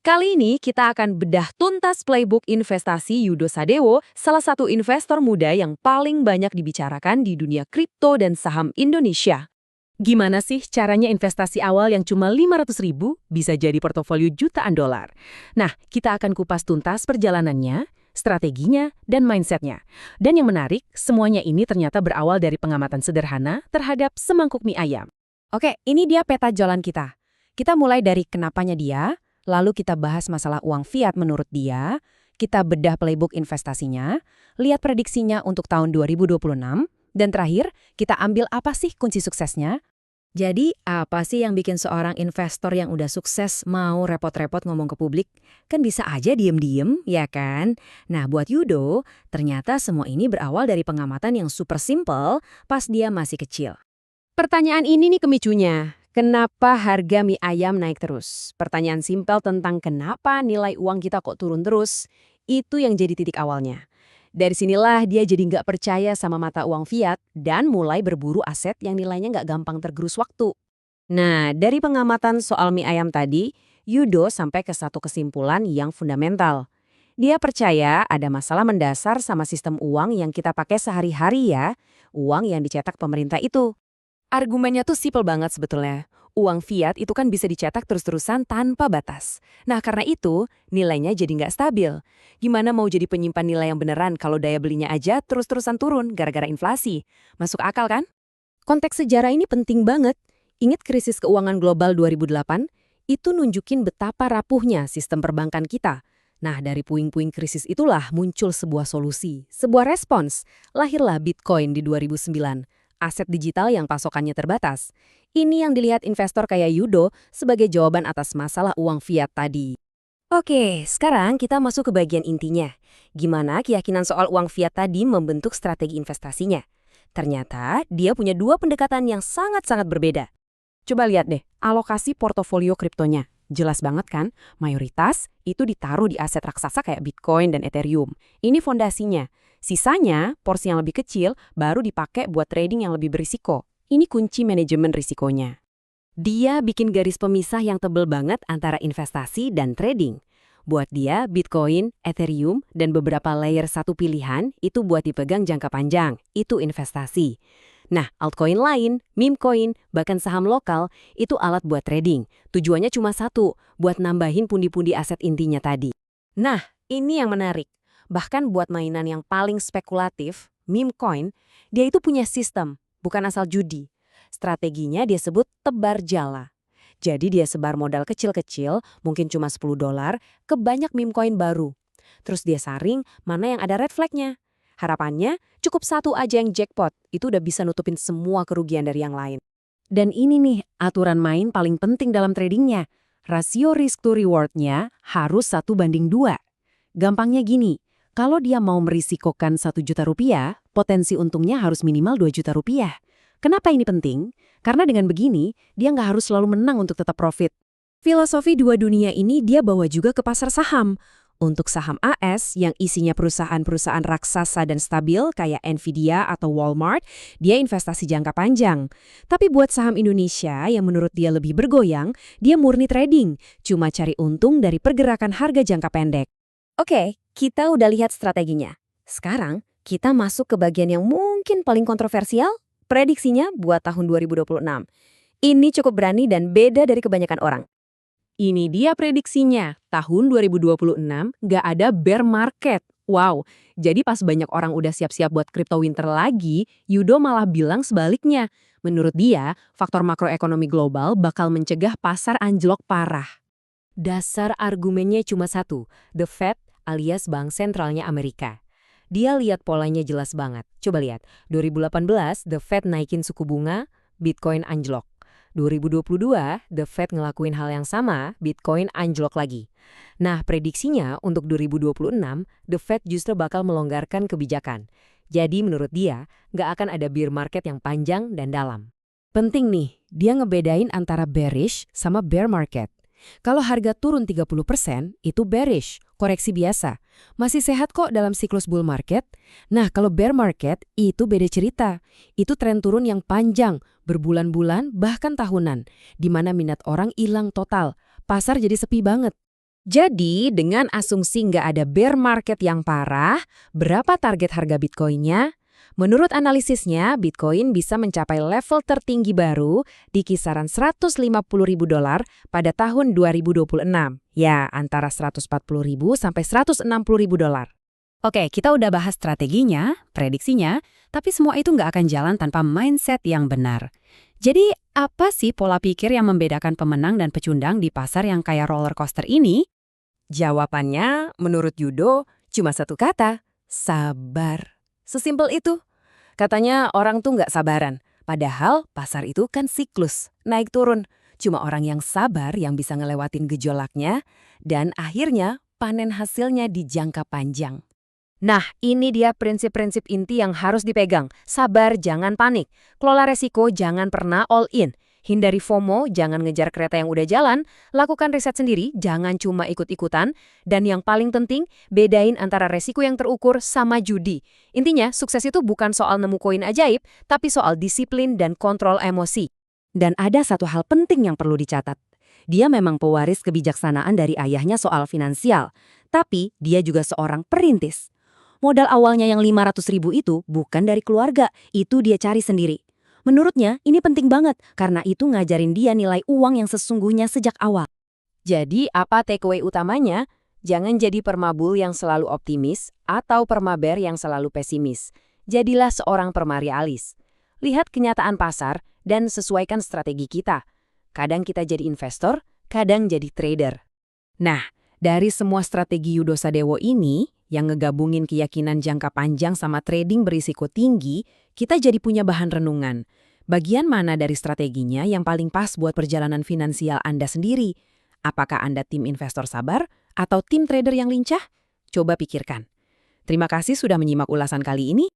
Kali ini kita akan bedah tuntas playbook investasi Yudo Sadewo, salah satu investor muda yang paling banyak dibicarakan di dunia kripto dan saham Indonesia. Gimana sih caranya investasi awal yang cuma 500.000 bisa jadi portofolio jutaan dolar? Nah, kita akan kupas tuntas perjalanannya, strateginya, dan mindsetnya. Dan yang menarik, semuanya ini ternyata berawal dari pengamatan sederhana terhadap semangkuk mie ayam. Oke, ini dia peta jalan kita. Kita mulai dari kenapanya dia, lalu kita bahas masalah uang fiat menurut dia, kita bedah playbook investasinya, lihat prediksinya untuk tahun 2026, dan terakhir, kita ambil apa sih kunci suksesnya. Jadi, apa sih yang bikin seorang investor yang udah sukses mau repot-repot ngomong ke publik? Kan bisa aja diem-diem, ya kan? Nah, buat Yudo, ternyata semua ini berawal dari pengamatan yang super simple pas dia masih kecil. Pertanyaan ini nih pemicunya. Kenapa harga mie ayam naik terus? Pertanyaan simpel tentang kenapa nilai uang kita kok turun terus, itu yang jadi titik awalnya. Dari sinilah dia jadi nggak percaya sama mata uang fiat dan mulai berburu aset yang nilainya nggak gampang tergerus waktu. Nah, dari pengamatan soal mie ayam tadi, Yudo sampai ke satu kesimpulan yang fundamental. Dia percaya ada masalah mendasar sama sistem uang yang kita pakai sehari-hari ya, uang yang dicetak pemerintah itu. Argumennya tuh simpel banget sebetulnya. Uang fiat itu kan bisa dicetak terus-terusan tanpa batas. Nah, karena itu, nilainya jadi nggak stabil. Gimana mau jadi penyimpan nilai yang beneran kalau daya belinya aja terus-terusan turun gara-gara inflasi? Masuk akal kan? Konteks sejarah ini penting banget. Ingat krisis keuangan global 2008? Itu nunjukin betapa rapuhnya sistem perbankan kita. Nah, dari puing-puing krisis itulah muncul sebuah solusi, sebuah respons. Lahirlah Bitcoin di 2009. Aset digital yang pasokannya terbatas. Ini yang dilihat investor kayak Yudo sebagai jawaban atas masalah uang fiat tadi. Oke, sekarang kita masuk ke bagian intinya. Gimana keyakinan soal uang fiat tadi membentuk strategi investasinya? Ternyata dia punya dua pendekatan yang sangat-sangat berbeda. Coba lihat deh, alokasi portofolio kriptonya. Jelas banget kan, mayoritas itu ditaruh di aset raksasa kayak Bitcoin dan Ethereum. Ini fondasinya. Sisanya, porsi yang lebih kecil, baru dipakai buat trading yang lebih berisiko. Ini kunci manajemen risikonya. Dia bikin garis pemisah yang tebel banget antara investasi dan trading. Buat dia, Bitcoin, Ethereum, dan beberapa layer satu pilihan itu buat dipegang jangka panjang. Itu investasi. Nah, altcoin lain, meme coin, bahkan saham lokal, itu alat buat trading. Tujuannya cuma satu, buat nambahin pundi-pundi aset intinya tadi. Nah, ini yang menarik. Bahkan buat mainan yang paling spekulatif, meme coin, dia itu punya sistem, bukan asal judi. Strateginya dia sebut tebar jala. Jadi dia sebar modal kecil-kecil, mungkin cuma $10, ke banyak meme coin baru. Terus dia saring mana yang ada red flag-nya. Harapannya, cukup satu aja yang jackpot, itu udah bisa nutupin semua kerugian dari yang lain. Dan ini nih, aturan main paling penting dalam tradingnya. Rasio risk to reward-nya harus 1:2. Gampangnya gini, kalau dia mau merisikokan 1 juta rupiah, potensi untungnya harus minimal 2 juta rupiah. Kenapa ini penting? Karena dengan begini, dia nggak harus selalu menang untuk tetap profit. Filosofi dua dunia ini dia bawa juga ke pasar saham. Untuk saham AS yang isinya perusahaan-perusahaan raksasa dan stabil kayak Nvidia atau Walmart, dia investasi jangka panjang. Tapi buat saham Indonesia yang menurut dia lebih bergoyang, dia murni trading, cuma cari untung dari pergerakan harga jangka pendek. Oke, kita udah lihat strateginya. Sekarang, kita masuk ke bagian yang mungkin paling kontroversial, prediksinya buat tahun 2026. Ini cukup berani dan beda dari kebanyakan orang. Ini dia prediksinya, tahun 2026 nggak ada bear market. Wow, jadi pas banyak orang udah siap-siap buat crypto winter lagi, Yudo malah bilang sebaliknya. Menurut dia, faktor makroekonomi global bakal mencegah pasar anjlok parah. Dasar argumennya cuma satu, The Fed alias Bank Sentralnya Amerika. Dia lihat polanya jelas banget. Coba lihat, 2018 The Fed naikin suku bunga, Bitcoin anjlok. 2022, The Fed ngelakuin hal yang sama, Bitcoin anjlok lagi. Nah, prediksinya untuk 2026, The Fed justru bakal melonggarkan kebijakan. Jadi menurut dia, nggak akan ada bear market yang panjang dan dalam. Penting nih, dia ngebedain antara bearish sama bear market. Kalau harga turun 30%, itu bearish, koreksi biasa. Masih sehat kok dalam siklus bull market. Nah, kalau bear market, itu beda cerita. Itu tren turun yang panjang, berbulan-bulan, bahkan tahunan, di mana minat orang hilang total. Pasar jadi sepi banget. Jadi, dengan asumsi nggak ada bear market yang parah, berapa target harga Bitcoin-nya? Menurut analisisnya, Bitcoin bisa mencapai level tertinggi baru di kisaran $150.000 pada tahun 2026. Ya, antara $140.000 sampai $160.000. Oke, kita udah bahas strateginya, prediksinya, tapi semua itu nggak akan jalan tanpa mindset yang benar. Jadi, apa sih pola pikir yang membedakan pemenang dan pecundang di pasar yang kayak roller coaster ini? Jawabannya, menurut Yudo, cuma satu kata, sabar. Sesimpel itu. Katanya orang tuh nggak sabaran, padahal pasar itu kan siklus, naik turun. Cuma orang yang sabar yang bisa ngelewatin gejolaknya, dan akhirnya panen hasilnya di jangka panjang. Nah, ini dia prinsip-prinsip inti yang harus dipegang. Sabar, jangan panik. Kelola resiko, jangan pernah all in. Hindari FOMO, jangan ngejar kereta yang udah jalan. Lakukan riset sendiri, jangan cuma ikut-ikutan. Dan yang paling penting, bedain antara resiko yang terukur sama judi. Intinya, sukses itu bukan soal nemu koin ajaib, tapi soal disiplin dan kontrol emosi. Dan ada satu hal penting yang perlu dicatat. Dia memang pewaris kebijaksanaan dari ayahnya soal finansial. Tapi, dia juga seorang perintis. Modal awalnya yang 500.000 itu bukan dari keluarga, itu dia cari sendiri. Menurutnya, ini penting banget karena itu ngajarin dia nilai uang yang sesungguhnya sejak awal. Jadi, apa takeaway utamanya? Jangan jadi permabul yang selalu optimis atau permaber yang selalu pesimis. Jadilah seorang permarealis. Lihat kenyataan pasar dan sesuaikan strategi kita. Kadang kita jadi investor, kadang jadi trader. Nah, dari semua strategi Yudo Sadewo ini, yang ngegabungin keyakinan jangka panjang sama trading berisiko tinggi, kita jadi punya bahan renungan. Bagian mana dari strateginya yang paling pas buat perjalanan finansial Anda sendiri? Apakah Anda tim investor sabar atau tim trader yang lincah? Coba pikirkan. Terima kasih sudah menyimak ulasan kali ini.